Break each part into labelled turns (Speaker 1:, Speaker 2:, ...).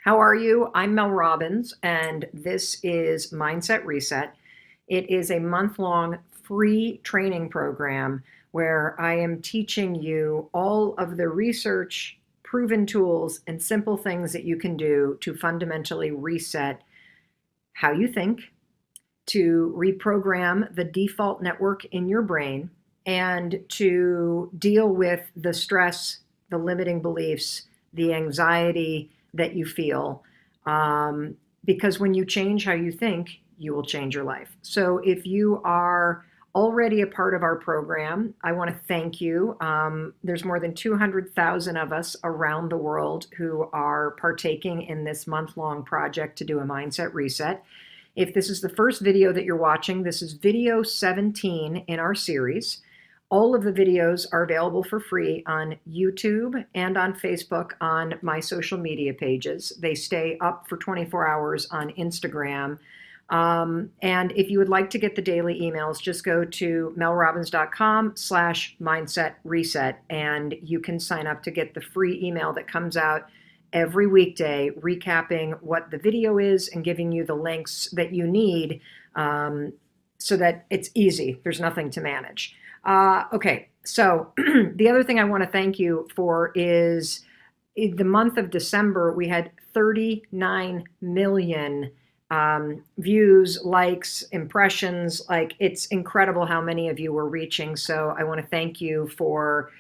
Speaker 1: How are you? I'm Mel Robbins, and this is Mindset Reset. It is a month-long free training program where I am teaching you all of the research, proven tools, and simple things that you can do to fundamentally reset how you think, to reprogram the default network in your brain, and to deal with the stress, the limiting beliefs, the anxiety that you feel. Because when you change how you think, you will change your life. So if you are already a part of our program, I want to thank you. There's more than 200,000 of us around the world who are partaking in this month-long project to do a mindset reset. If this is the first video that you're watching, this is video 17 in our series. All of the videos are available for free on YouTube and on Facebook on my social media pages. They stay up for 24 hours on Instagram. And if you would like to get the daily emails, just go to melrobbins.com/mindset reset, and you can sign up to get the free email that comes out every weekday, recapping what the video is and giving you the links that you need so that it's easy. There's nothing to manage. Okay, so the other thing I want to thank you for is the month of December, we had 39 million views, likes, impressions. Like, it's incredible how many of you were reaching. So I want to thank you for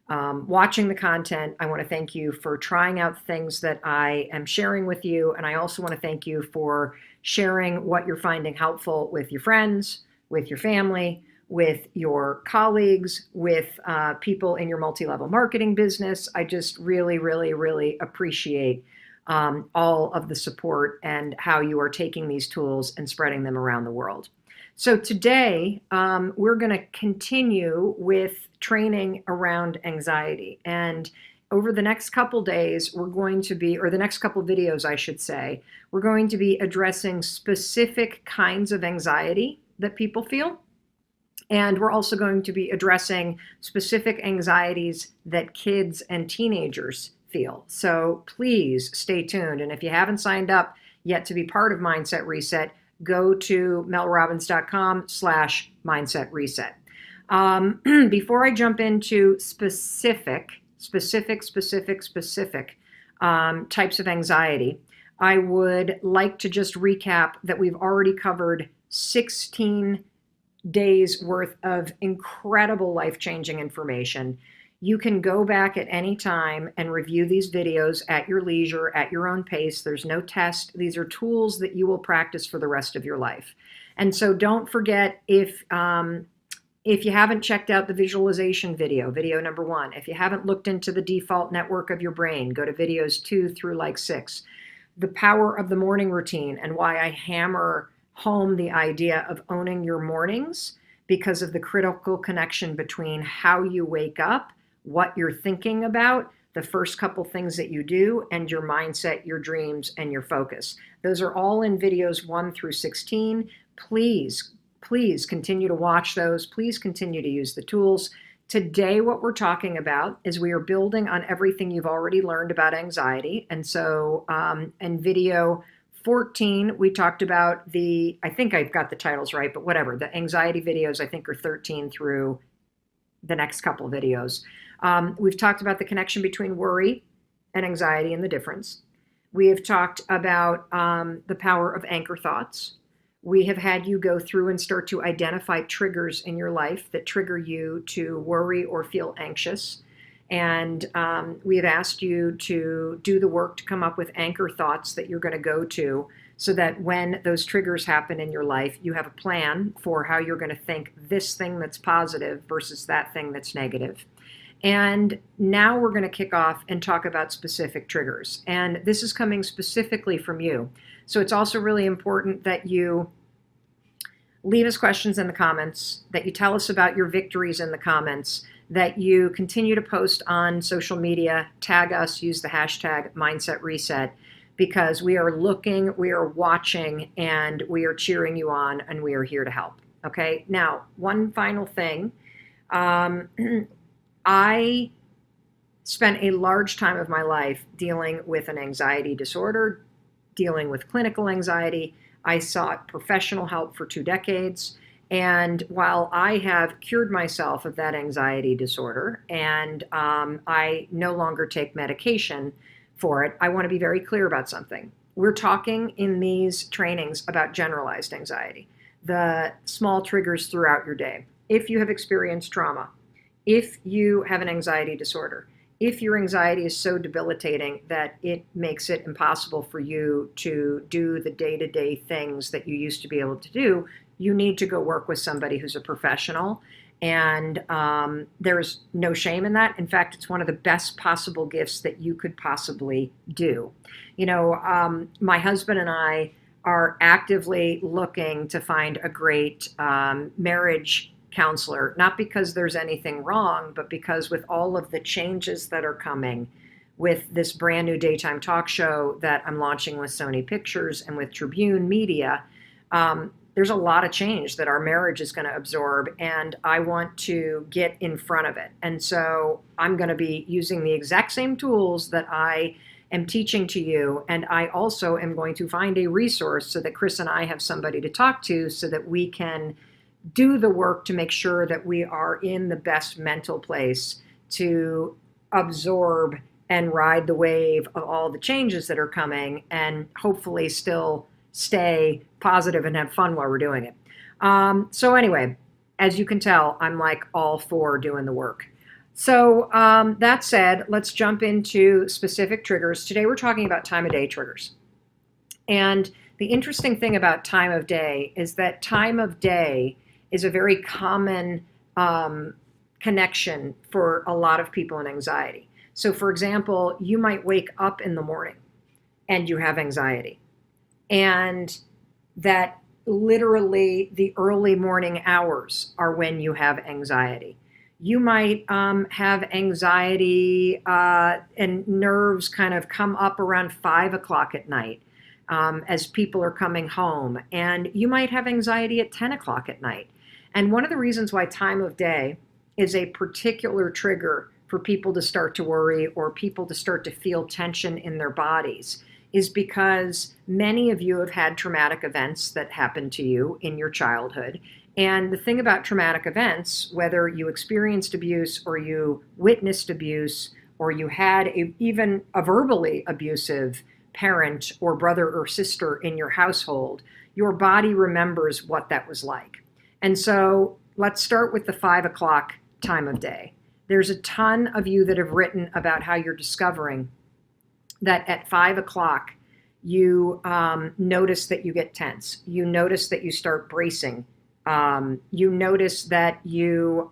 Speaker 1: watching the content. I want to thank you for trying out things that I am sharing with you. And I also want to thank you for sharing what you're finding helpful with your friends, with your family, with your colleagues, with people in your multi-level marketing business. I just really, really, really appreciate all of the support and how you are taking these tools and spreading them around the world. So today, we're going to continue with training around anxiety. And over the next couple days, we're going to be, or the next couple videos, I should say, we're going to be addressing specific kinds of anxiety that people feel. And we're also going to be addressing specific anxieties that kids and teenagers feel. So please stay tuned. And if you haven't signed up yet to be part of Mindset Reset, go to melrobbins.com/mindset reset. Before I jump into specific types of anxiety, I would like to just recap that we've already covered 16 days worth of incredible life-changing information. You can go back at any time and review these videos at your leisure, at your own pace. There's no test. These are tools that you will practice for the rest of your life. And so don't forget, if you haven't checked out the visualization video, video number 1, if you haven't looked into the default network of your brain, go to videos 2 through like 6. The power of the morning routine and why I hammer home the idea of owning your mornings, because of the critical connection between how you wake up, what you're thinking about, the first couple things that you do, and your mindset, your dreams, and your focus. Those are all in videos 1 through 16. Please continue to watch those. Please continue to use the tools. Today, what we're talking about is we are building on everything you've already learned about anxiety. And so in video 14, we talked about I think I've got the titles right, but whatever. The anxiety videos, I think, are 13 through the next couple videos. We've talked about the connection between worry and anxiety and the difference. We have talked about the power of anchor thoughts. We have had you go through and start to identify triggers in your life that trigger you to worry or feel anxious. And we have asked you to do the work to come up with anchor thoughts that you're going to go to, so that when those triggers happen in your life, you have a plan for how you're going to think this thing that's positive versus that thing that's negative. And now we're going to kick off and talk about specific triggers. And this is coming specifically from you. So it's also really important that you leave us questions in the comments, that you tell us about your victories in the comments, that you continue to post on social media, tag us, use the hashtag Mindset Reset, because we are looking, we are watching, and we are cheering you on, and we are here to help. Okay, now, one final thing. I spent a large time of my life dealing with an anxiety disorder, dealing with clinical anxiety. I sought professional help for 2 decades. And while I have cured myself of that anxiety disorder and I no longer take medication for it, I want to be very clear about something. We're talking in these trainings about generalized anxiety, the small triggers throughout your day. If you have experienced trauma, if you have an anxiety disorder, if your anxiety is so debilitating that it makes it impossible for you to do the day-to-day things that you used to be able to do, you need to go work with somebody who's a professional. And there's no shame in that. In fact, it's one of the best possible gifts that you could possibly do. My husband and I are actively looking to find a great marriage counselor, not because there's anything wrong, but because with all of the changes that are coming with this brand new daytime talk show that I'm launching with Sony Pictures and with Tribune Media, there's a lot of change that our marriage is going to absorb, and I want to get in front of it. And so I'm going to be using the exact same tools that I am teaching to you, and I also am going to find a resource so that Chris and I have somebody to talk to so that we can do the work to make sure that we are in the best mental place to absorb and ride the wave of all the changes that are coming and hopefully still stay positive and have fun while we're doing it. So anyway, as you can tell, I'm like all for doing the work. So that said, let's jump into specific triggers. Today we're talking about time of day triggers. And the interesting thing about time of day is that time of day is a very common connection for a lot of people in anxiety. So for example, you might wake up in the morning and you have anxiety. And that literally the early morning hours are when you have anxiety. You might have anxiety and nerves kind of come up around 5 o'clock at night as people are coming home. And you might have anxiety at 10 o'clock at night. And one of the reasons why time of day is a particular trigger for people to start to worry or people to start to feel tension in their bodies is because many of you have had traumatic events that happened to you in your childhood. And the thing about traumatic events, whether you experienced abuse or you witnessed abuse or you had even a verbally abusive parent or brother or sister in your household, your body remembers what that was like. And so let's start with the 5 o'clock time of day. There's a ton of you that have written about how you're discovering that at 5 o'clock, you notice that you get tense. You notice that you start bracing. You notice that you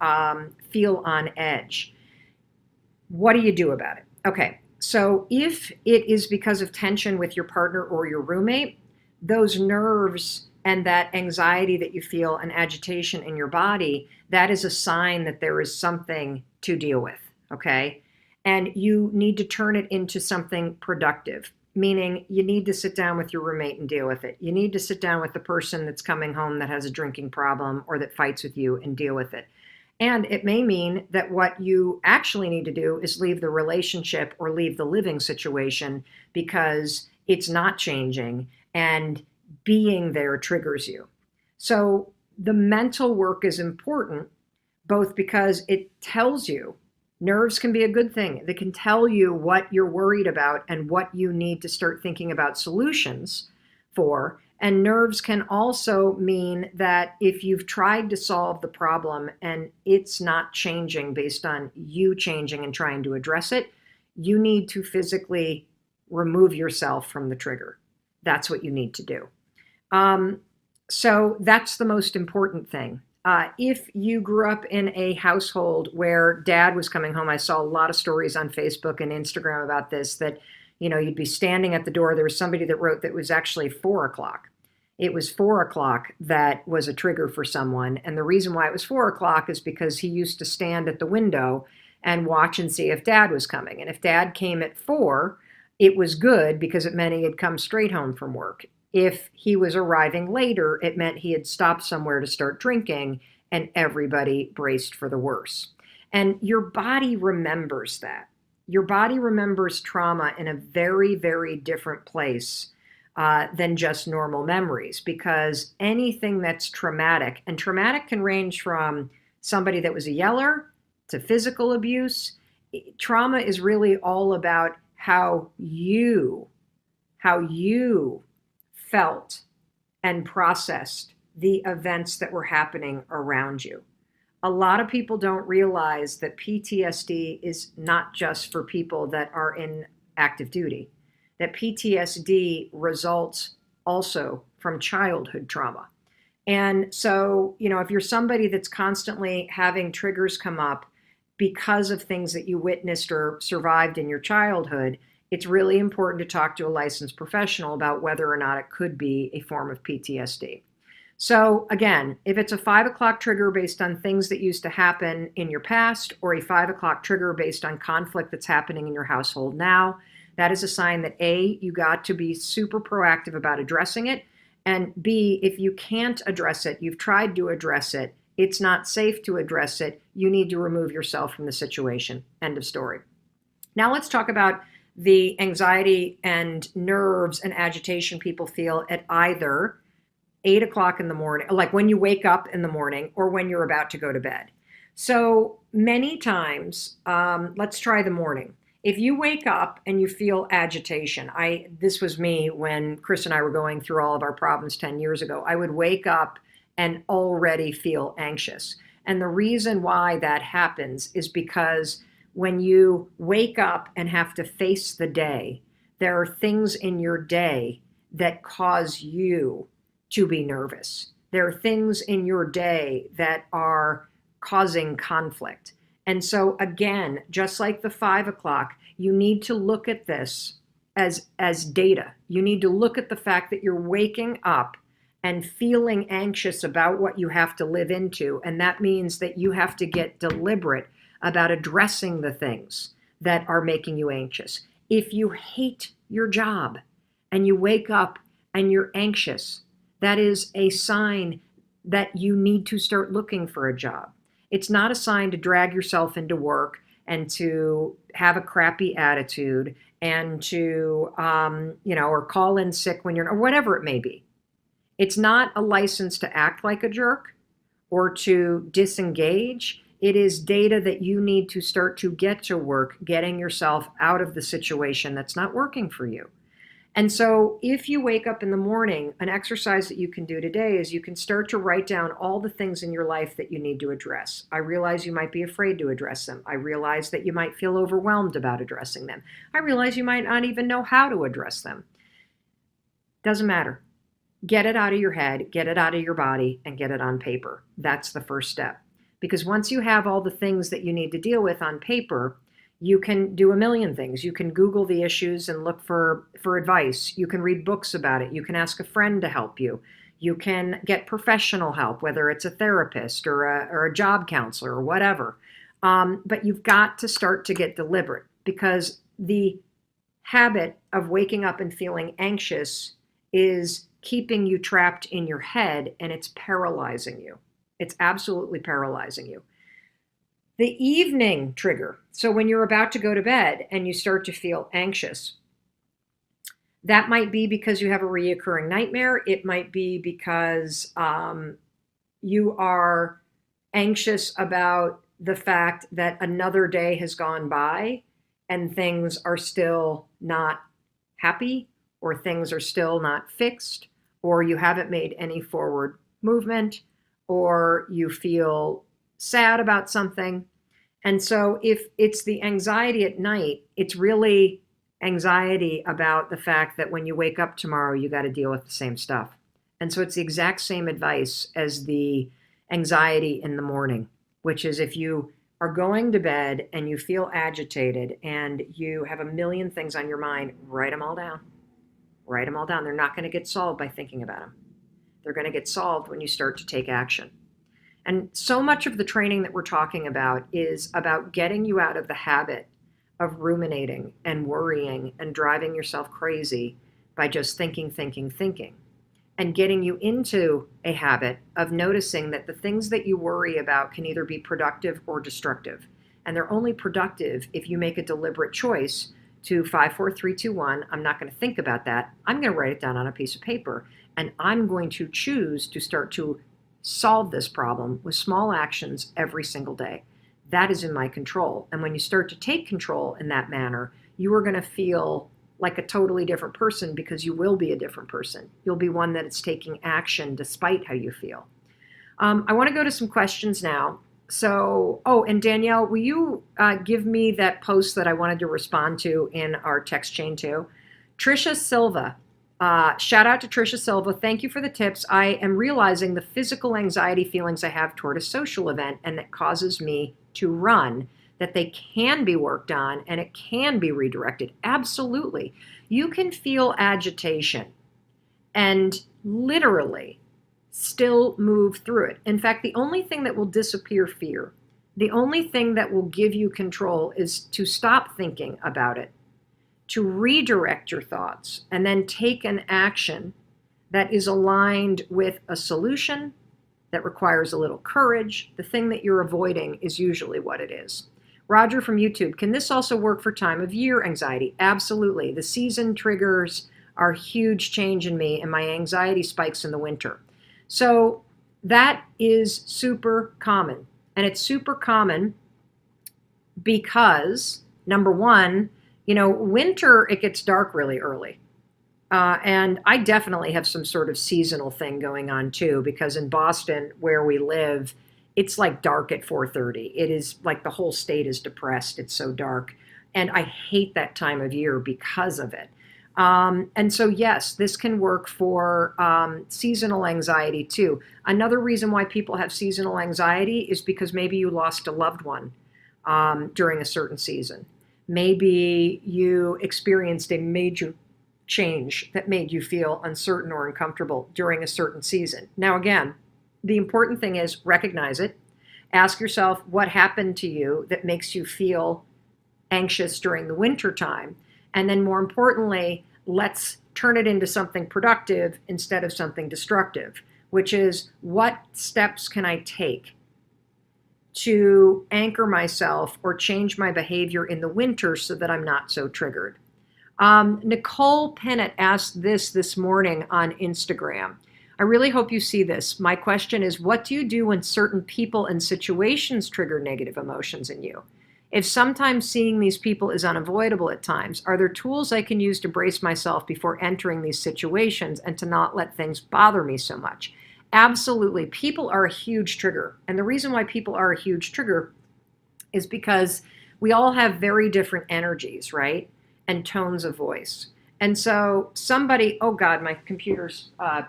Speaker 1: feel on edge. What do you do about it? Okay, so if it is because of tension with your partner or your roommate, those nerves and that anxiety that you feel and agitation in your body, that is a sign that there is something to deal with, okay? And you need to turn it into something productive, meaning you need to sit down with your roommate and deal with it. You need to sit down with the person that's coming home that has a drinking problem or that fights with you and deal with it. And it may mean that what you actually need to do is leave the relationship or leave the living situation because it's not changing and being there triggers you. So the mental work is important, both because it tells you, nerves can be a good thing. They can tell you what you're worried about and what you need to start thinking about solutions for. And nerves can also mean that if you've tried to solve the problem and it's not changing based on you changing and trying to address it, you need to physically remove yourself from the trigger. That's what you need to do. So that's the most important thing. If you grew up in a household where dad was coming home, I saw a lot of stories on Facebook and Instagram about this, that, you'd be standing at the door. There was somebody that wrote that it was actually 4 o'clock. It was 4 o'clock that was a trigger for someone. And the reason why it was 4 o'clock is because he used to stand at the window and watch and see if dad was coming. And if dad came at 4, it was good because it meant he had come straight home from work. If he was arriving later, it meant he had stopped somewhere to start drinking, and everybody braced for the worst. And your body remembers that. your body remembers trauma in a very, very different place than just normal memories, because anything that's traumatic, and traumatic can range from somebody that was a yeller to physical abuse. Trauma is really all about how you felt and processed the events that were happening around you. A lot of people don't realize that PTSD is not just for people that are in active duty, that PTSD results also from childhood trauma. And so, if you're somebody that's constantly having triggers come up because of things that you witnessed or survived in your childhood, it's really important to talk to a licensed professional about whether or not it could be a form of PTSD. So again, if it's a 5 o'clock trigger based on things that used to happen in your past, or a 5 o'clock trigger based on conflict that's happening in your household now, that is a sign that A, you got to be super proactive about addressing it. And B, if you can't address it, you've tried to address it, it's not safe to address it, you need to remove yourself from the situation. End of story. Now let's talk about the anxiety and nerves and agitation people feel at either 8 o'clock in the morning, like when you wake up in the morning or when you're about to go to bed. So many times, let's try the morning. If you wake up and you feel agitation, this was me when Chris and I were going through all of our problems 10 years ago. I would wake up and already feel anxious. And the reason why that happens is because when you wake up and have to face the day, there are things in your day that cause you to be nervous. There are things in your day that are causing conflict. And so again, just like the 5 o'clock, you need to look at this as data. You need to look at the fact that you're waking up and feeling anxious about what you have to live into. And that means that you have to get deliberate about addressing the things that are making you anxious. If you hate your job and you wake up and you're anxious, that is a sign that you need to start looking for a job. It's not a sign to drag yourself into work and to have a crappy attitude and to, or call in sick when or whatever it may be. It's not a license to act like a jerk or to disengage. It is data that you need to start to get to work, getting yourself out of the situation that's not working for you. And so if you wake up in the morning, an exercise that you can do today is you can start to write down all the things in your life that you need to address. I realize you might be afraid to address them. I realize that you might feel overwhelmed about addressing them. I realize you might not even know how to address them. Doesn't matter. Get it out of your head, get it out of your body, and get it on paper. That's the first step. Because once you have all the things that you need to deal with on paper, you can do a million things. You can Google the issues and look for advice. You can read books about it. You can ask a friend to help you. You can get professional help, whether it's a therapist or a job counselor or whatever. But you've got to start to get deliberate, because the habit of waking up and feeling anxious is keeping you trapped in your head, and it's paralyzing you. It's absolutely paralyzing you. The evening trigger, so when you're about to go to bed and you start to feel anxious, that might be because you have a reoccurring nightmare. It might be because you are anxious about the fact that another day has gone by and things are still not happy, or things are still not fixed, or you haven't made any forward movement, or you feel sad about something. And so if it's the anxiety at night, it's really anxiety about the fact that when you wake up tomorrow, you got to deal with the same stuff. And so it's the exact same advice as the anxiety in the morning, which is if you are going to bed and you feel agitated and you have a million things on your mind, write them all down. Write them all down. They're not going to get solved by thinking about them. They're going to get solved when you start to take action. And so much of the training that we're talking about is about getting you out of the habit of ruminating and worrying and driving yourself crazy by just thinking, and getting you into a habit of noticing that the things that you worry about can either be productive or destructive. And they're only productive if you make a deliberate choice to 5, 4, 3, 2, 1. I'm not going to think about that. I'm going to write it down on a piece of paper. And I'm going to choose to start to solve this problem with small actions every single day. That is in my control. And when you start to take control in that manner, you are going to feel like a totally different person, because you will be a different person. You'll be one that is taking action despite how you feel. I want to go to some questions now. So, and Danielle, will you give me that post that I wanted to respond to in our text chain too? Trisha Silva, shout out to Trisha Silva. Thank you for the tips. I am realizing the physical anxiety feelings I have toward a social event, and that causes me to run, that they can be worked on and it can be redirected. Absolutely. You can feel agitation and literally still move through it. In fact, the only thing that will disappear fear, the only thing that will give you control, is to stop thinking about it, to redirect your thoughts, and then take an action that is aligned with a solution that requires a little courage. The thing that you're avoiding is usually what it is. Roger from YouTube, can this also work for time of year anxiety? Absolutely. The season triggers are a huge change in me, and my anxiety spikes in the winter. So that is super common. And it's super common because, number one, winter, it gets dark really early. And I definitely have some sort of seasonal thing going on too, because in Boston, where we live, it's like dark at 4:30. It is like the whole state is depressed. It's so dark. And I hate that time of year because of it. And so, yes, this can work for seasonal anxiety too. Another reason why people have seasonal anxiety is because maybe you lost a loved one during a certain season. Maybe you experienced a major change that made you feel uncertain or uncomfortable during a certain season. Now, again, the important thing is recognize it. Ask yourself what happened to you that makes you feel anxious during the winter time. And then more importantly, let's turn it into something productive instead of something destructive, which is, what steps can I take to anchor myself or change my behavior in the winter so that I'm not so triggered? Nicole Pennant asked this morning on Instagram. I really hope you see this. My question is, what do you do when certain people and situations trigger negative emotions in you? If sometimes seeing these people is unavoidable at times, are there tools I can use to brace myself before entering these situations and to not let things bother me so much? Absolutely. People are a huge trigger. And the reason why people are a huge trigger is because we all have very different energies, right? And tones of voice. And so somebody, oh God, my computer's, hold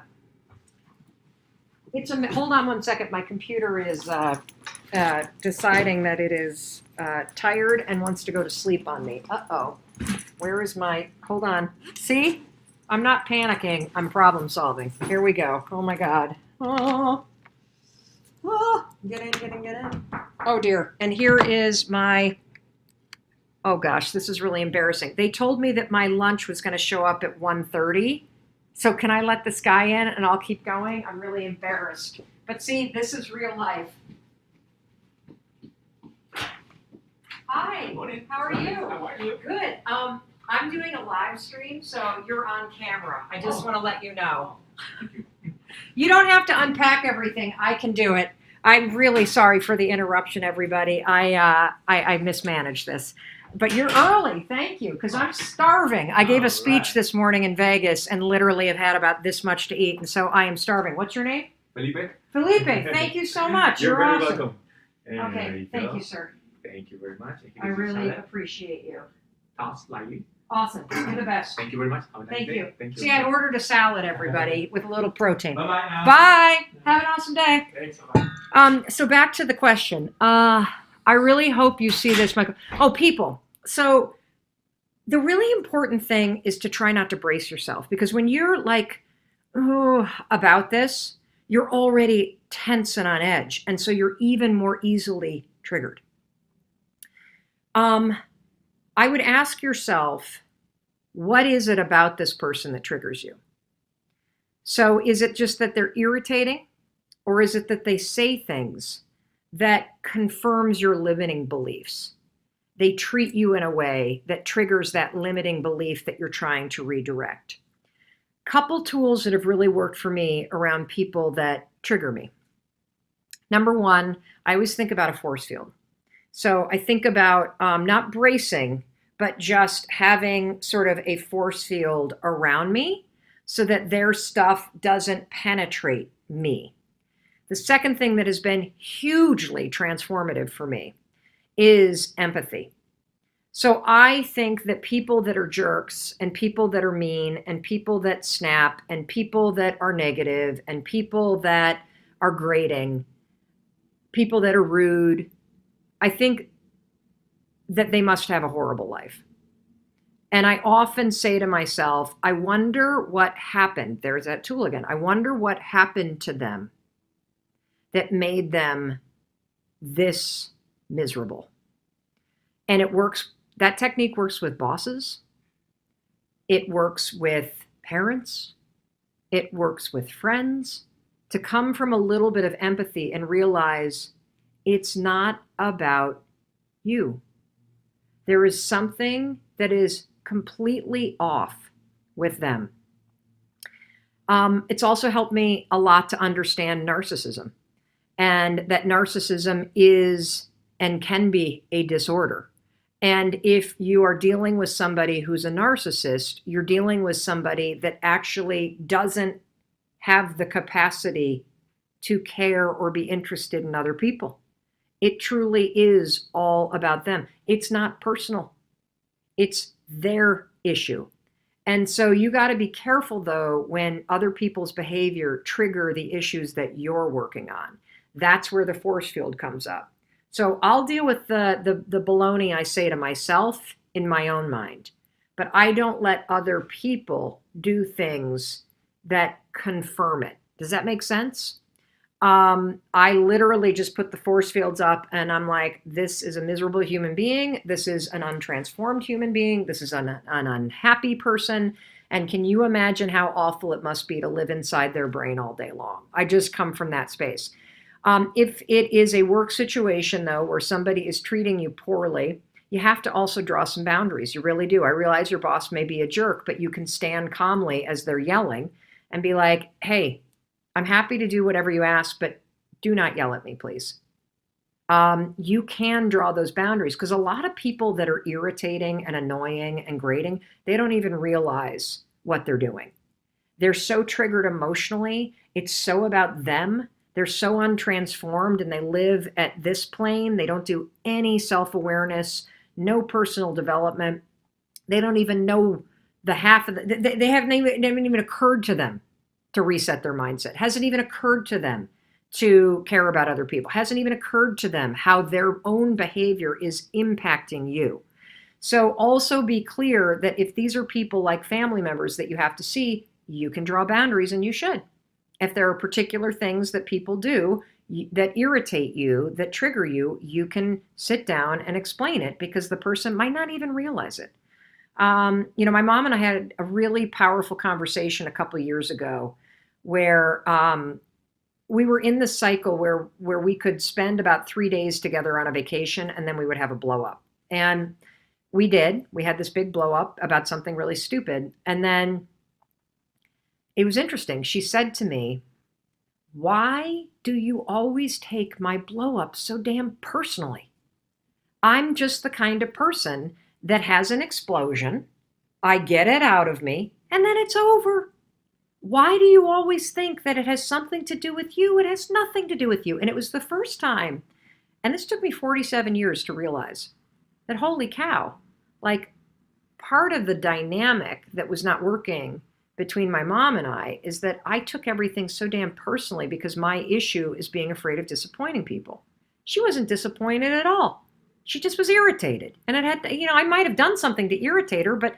Speaker 1: on one second. My computer is deciding that it is tired and wants to go to sleep on me. Uh-oh. Where is hold on. See? I'm not panicking. I'm problem solving. Here we go. Oh my God. Oh. Get in. Oh dear. And here is oh gosh, this is really embarrassing. They told me that my lunch was going to show up at 1:30. So can I let this guy in and I'll keep going? I'm really embarrassed. But see, this is real life. Hi, how are you?
Speaker 2: How are you?
Speaker 1: Good. I'm doing a live stream, so you're on camera. I just want to let you know. You don't have to unpack everything. I can do it. I'm really sorry for the interruption, everybody. I mismanaged this. But you're early, thank you, because I'm starving. I gave a speech this morning in Vegas and literally have had about this much to eat, and so I am starving. What's your name?
Speaker 2: Felipe.
Speaker 1: Felipe, thank you so much.
Speaker 2: You're very
Speaker 1: awesome.
Speaker 2: welcome. And
Speaker 1: Okay, thank you, sir.
Speaker 2: Thank you very much.
Speaker 1: I really appreciate you.
Speaker 2: Toss lightly.
Speaker 1: Awesome. You're the best.
Speaker 2: Thank you very much. Have a nice
Speaker 1: Thank
Speaker 2: day.
Speaker 1: you.
Speaker 2: Thank you.
Speaker 1: See, I ordered a salad, everybody, with a little protein.
Speaker 2: Bye-bye now.
Speaker 1: Bye. Have an awesome day.
Speaker 2: Thanks so much.
Speaker 1: So back to the question. I really hope you see this, Michael. Oh, people. So the really important thing is to try not to brace yourself, because when you're like, oh, about this, you're already tense and on edge. And so you're even more easily triggered. I would ask yourself, what is it about this person that triggers you? So is it just that they're irritating, or is it that they say things that confirms your limiting beliefs? they treat you in a way that triggers that limiting belief that you're trying to redirect. Couple tools that have really worked for me around people that trigger me. Number one, I always think about a force field. So I think about not bracing, but just having sort of a force field around me so that their stuff doesn't penetrate me. The second thing that has been hugely transformative for me is empathy. So I think that people that are jerks and people that are mean and people that snap and people that are negative and people that are grating, people that are rude, I think that they must have a horrible life. And I often say to myself, I wonder what happened. There's that tool again. I wonder what happened to them that made them this miserable. And it works. That technique works with bosses. It works with parents. It works with friends. To come from a little bit of empathy and realize it's not about you. There is something that is completely off with them. It's also helped me a lot to understand narcissism, and that narcissism is and can be a disorder. And if you are dealing with somebody who's a narcissist, you're dealing with somebody that actually doesn't have the capacity to care or be interested in other people. It truly is all about them. It's not personal. It's their issue. And so you got to be careful, though, when other people's behavior trigger the issues that you're working on. That's where the force field comes up. So I'll deal with the baloney I say to myself in my own mind, but I don't let other people do things that confirm it. Does that make sense? I literally just put the force fields up and I'm like, this is a miserable human being. This is an untransformed human being. This is an unhappy person. And can you imagine how awful it must be to live inside their brain all day long? I just come from that space. If it is a work situation, though, where somebody is treating you poorly, you have to also draw some boundaries. You really do. I realize your boss may be a jerk, but you can stand calmly as they're yelling and be like, hey, I'm happy to do whatever you ask, but do not yell at me, please. You can draw those boundaries because a lot of people that are irritating and annoying and grating, they don't even realize what they're doing. They're so triggered emotionally. It's so about them. They're so untransformed and they live at this plane. They don't do any self-awareness, no personal development. They don't even know the half of they haven't even occurred to them to reset their mindset. Hasn't even occurred to them to care about other people. Hasn't even occurred to them how their own behavior is impacting you. So also be clear that if these are people like family members that you have to see, you can draw boundaries and you should. If there are particular things that people do that irritate you, that trigger you, you can sit down and explain it because the person might not even realize it. My mom and I had a really powerful conversation a couple of years ago where we were in the cycle where we could spend about 3 days together on a vacation and then we would have a blow up. And we did. We had this big blow up about something really stupid. And then it was interesting. She said to me, why do you always take my blow up so damn personally? I'm just the kind of person that has an explosion. I get it out of me and then it's over. Why do you always think that it has something to do with you? It has nothing to do with you. And it was the first time, and this took me 47 years to realize that, holy cow, like part of the dynamic that was not working between my mom and I is that I took everything so damn personally because my issue is being afraid of disappointing people. She wasn't disappointed at all. She just was irritated. And it had, I might have done something to irritate her, but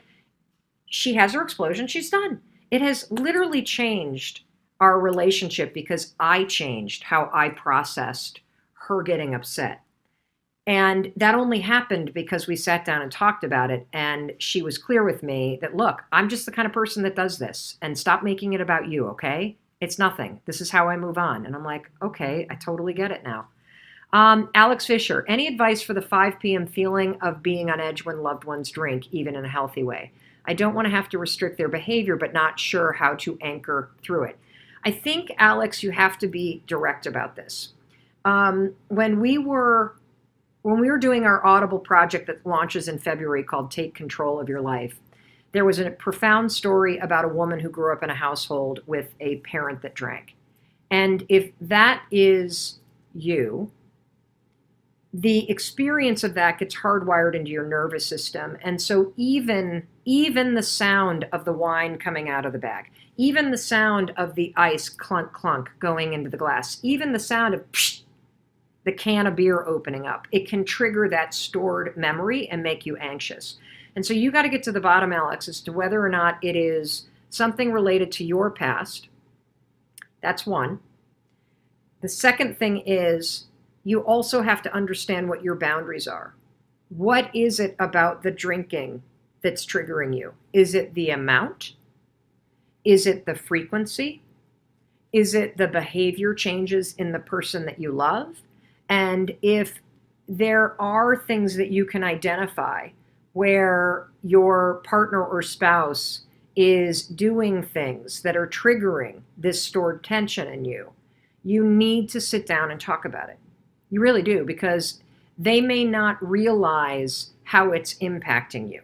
Speaker 1: she has her explosion. She's done. It has literally changed our relationship because I changed how I processed her getting upset. And that only happened because we sat down and talked about it. And she was clear with me that, look, I'm just the kind of person that does this and stop making it about you. Okay. It's nothing. This is how I move on. And I'm like, okay, I totally get it now. Alex Fisher, any advice for the 5 p.m. feeling of being on edge when loved ones drink, even in a healthy way? I don't want to have to restrict their behavior, but not sure how to anchor through it. I think, Alex, you have to be direct about this. When we were doing our Audible project that launches in February called Take Control of Your Life, there was a profound story about a woman who grew up in a household with a parent that drank. And if that is you, the experience of that gets hardwired into your nervous system. And so even the sound of the wine coming out of the bag, even the sound of the ice clunk clunk going into the glass, even the sound of psh, the can of beer opening up, it can trigger that stored memory and make you anxious. And so you got to get to the bottom, Alex, as to whether or not it is something related to your past. That's one. The second thing is, you also have to understand what your boundaries are. What is it about the drinking that's triggering you? Is it the amount? Is it the frequency? Is it the behavior changes in the person that you love? And if there are things that you can identify where your partner or spouse is doing things that are triggering this stored tension in you, you need to sit down and talk about it. You really do, because they may not realize how it's impacting you.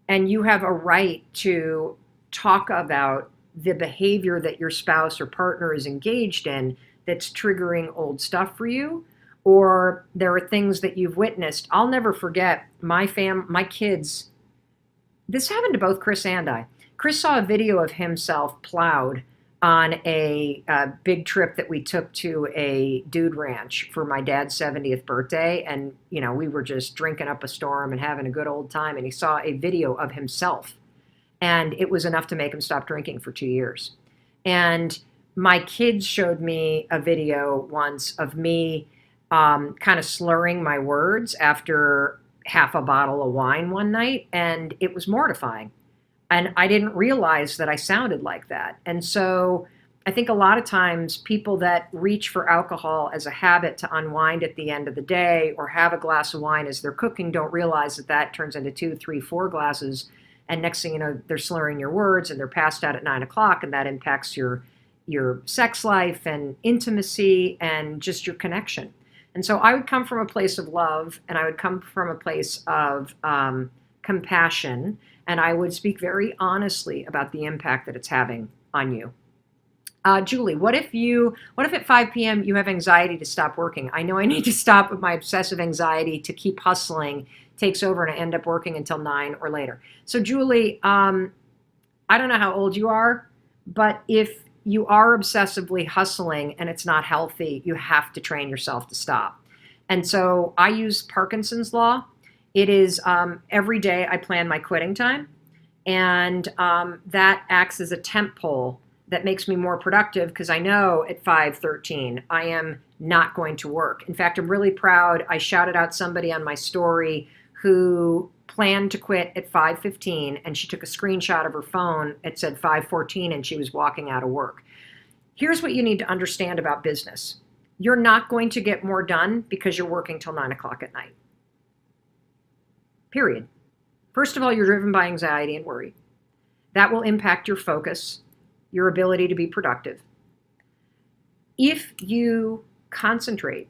Speaker 1: And you have a right to talk about the behavior that your spouse or partner is engaged in that's triggering old stuff for you, or there are things that you've witnessed. I'll never forget my kids. This happened to both Chris and I. Chris saw a video of himself plowed on a big trip that we took to a dude ranch for my dad's 70th birthday. And, we were just drinking up a storm and having a good old time. And he saw a video of himself. And it was enough to make him stop drinking for 2 years. And my kids showed me a video once of me kind of slurring my words after half a bottle of wine one night. And it was mortifying. And I didn't realize that I sounded like that. And so I think a lot of times people that reach for alcohol as a habit to unwind at the end of the day or have a glass of wine as they're cooking don't realize that that turns into 2, 3, 4 glasses. And next thing you know, they're slurring your words and they're passed out at 9 o'clock. And that impacts your sex life and intimacy and just your connection. And so I would come from a place of love, and I would come from a place of compassion, and I would speak very honestly about the impact that it's having on you. Julie, what if at 5 p.m. you have anxiety to stop working? I know I need to stop, but my obsessive anxiety to keep hustling takes over and I end up working until 9 or later. So Julie, I don't know how old you are, but if you are obsessively hustling and it's not healthy, you have to train yourself to stop. And so I use Parkinson's law. It is every day I plan my quitting time, and that acts as a temp pole that makes me more productive because I know at 5:13 I am not going to work. In fact, I'm really proud. I shouted out somebody on my story who planned to quit at 5:15, and she took a screenshot of her phone. It said 5:14, and she was walking out of work. Here's what you need to understand about business. You're not going to get more done because you're working till 9 o'clock at night. Period. First of all, you're driven by anxiety and worry. That will impact your focus, your ability to be productive. If you concentrate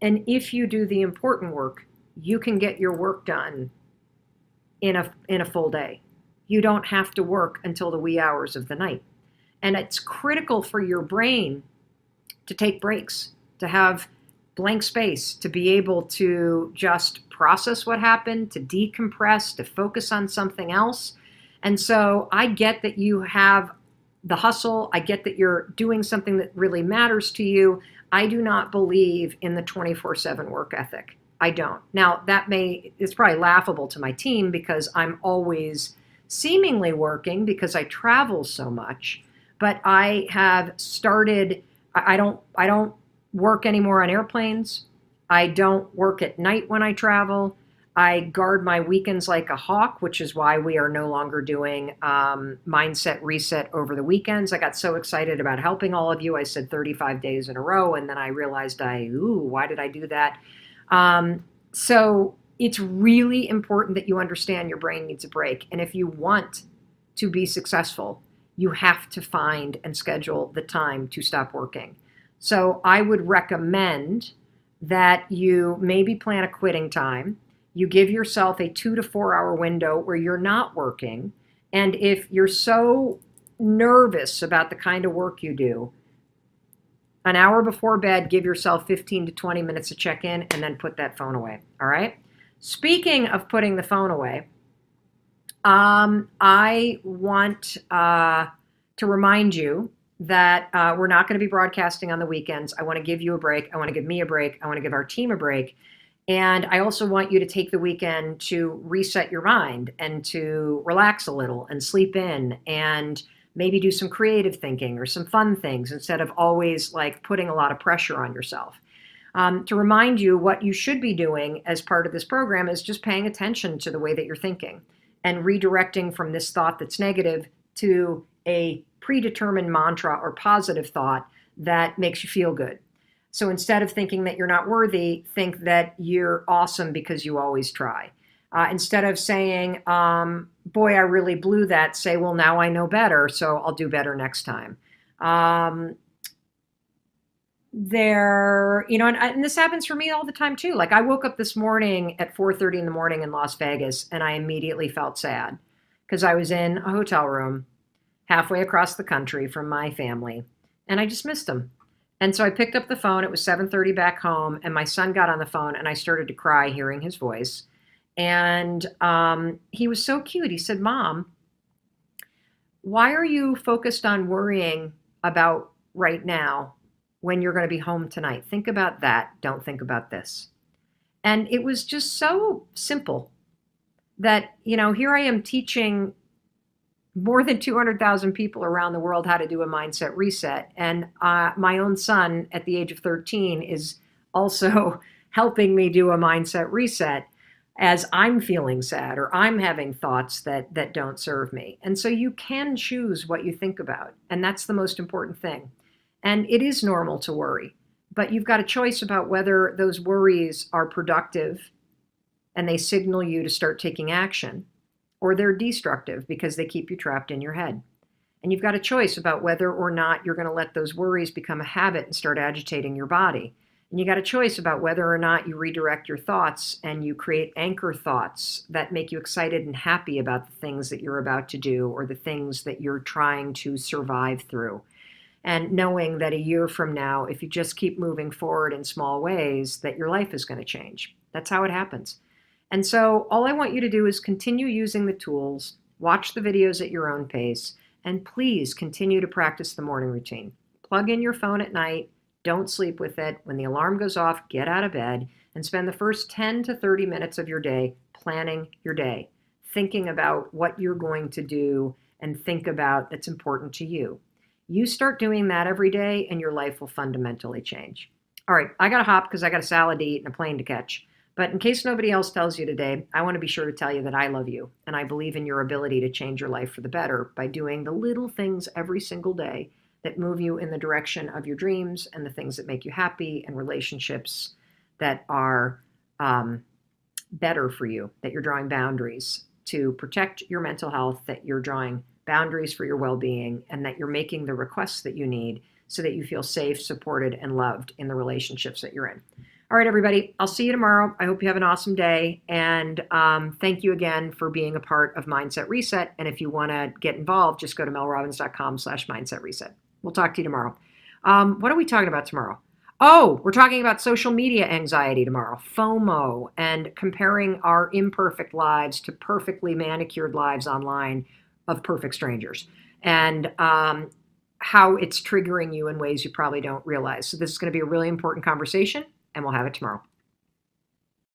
Speaker 1: and if you do the important work, you can get your work done in a full day. You don't have to work until the wee hours of the night. And it's critical for your brain to take breaks, to have blank space, to be able to just process what happened, to decompress, to focus on something else. And so I get that you have the hustle. I get that you're doing something that really matters to you. I do not believe in the 24/7 work ethic. I don't. Now, it's probably laughable to my team because I'm always seemingly working because I travel so much. But I have started, I don't work anymore on airplanes. I don't work at night when I travel. I guard my weekends like a hawk, which is why we are no longer doing Mindset Reset over the weekends. I got so excited about helping all of you. I said 35 days in a row, and then I realized why did I do that? So it's really important that you understand your brain needs a break. And if you want to be successful, you have to find and schedule the time to stop working. So I would recommend that you maybe plan a quitting time. You give yourself a 2 to 4 hour window where you're not working. And if you're so nervous about the kind of work you do, an hour before bed, give yourself 15 to 20 minutes to check in and then put that phone away. All right. Speaking of putting the phone away, I want to remind you that we're not going to be broadcasting on the weekends. I want to give you a break. I want to give me a break. I want to give our team a break. And I also want you to take the weekend to reset your mind and to relax a little and sleep in and maybe do some creative thinking or some fun things instead of always like putting a lot of pressure on yourself. To remind you, what you should be doing as part of this program is just paying attention to the way that you're thinking and redirecting from this thought that's negative to a predetermined mantra or positive thought that makes you feel good. So instead of thinking that you're not worthy, think that you're awesome because you always try. Instead of saying, boy, I really blew that, say, well, now I know better, so I'll do better next time. And this happens for me all the time too. Like I woke up this morning at 4:30 in the morning in Las Vegas, and I immediately felt sad because I was in a hotel room halfway across the country from my family, and I just missed them. And so I picked up the phone. It was 7:30 back home, and my son got on the phone, and I started to cry hearing his voice. And he was so cute. He said, Mom, why are you focused on worrying about right now when you're going to be home tonight? Think about that. Don't think about this. And it was just so simple that, here I am teaching more than 200,000 people around the world how to do a mindset reset. And my own son at the age of 13 is also helping me do a mindset reset as I'm feeling sad or I'm having thoughts that don't serve me. And so you can choose what you think about. And that's the most important thing. And it is normal to worry, but you've got a choice about whether those worries are productive and they signal you to start taking action, or they're destructive because they keep you trapped in your head. And you've got a choice about whether or not you're going to let those worries become a habit and start agitating your body. And you got a choice about whether or not you redirect your thoughts and you create anchor thoughts that make you excited and happy about the things that you're about to do or the things that you're trying to survive through. And knowing that a year from now, if you just keep moving forward in small ways, that your life is going to change. That's how it happens. And so all I want you to do is continue using the tools, watch the videos at your own pace, and please continue to practice the morning routine. Plug in your phone at night. Don't sleep with it. When the alarm goes off, get out of bed and spend the first 10 to 30 minutes of your day planning your day, thinking about what you're going to do and think about that's important to you. You start doing that every day and your life will fundamentally change. All right, I got to hop because I got a salad to eat and a plane to catch. But in case nobody else tells you today, I want to be sure to tell you that I love you and I believe in your ability to change your life for the better by doing the little things every single day that move you in the direction of your dreams and the things that make you happy and relationships that are better for you, that you're drawing boundaries to protect your mental health, that you're drawing boundaries for your well-being, and that you're making the requests that you need so that you feel safe, supported, and loved in the relationships that you're in. All right, everybody, I'll see you tomorrow. I hope you have an awesome day. And thank you again for being a part of Mindset Reset. And if you want to get involved, just go to melrobbins.com/mindset reset. We'll talk to you tomorrow. What are we talking about tomorrow? Oh, we're talking about social media anxiety tomorrow, FOMO, and comparing our imperfect lives to perfectly manicured lives online of perfect strangers, and how it's triggering you in ways you probably don't realize. So this is going to be a really important conversation, and we'll have it tomorrow.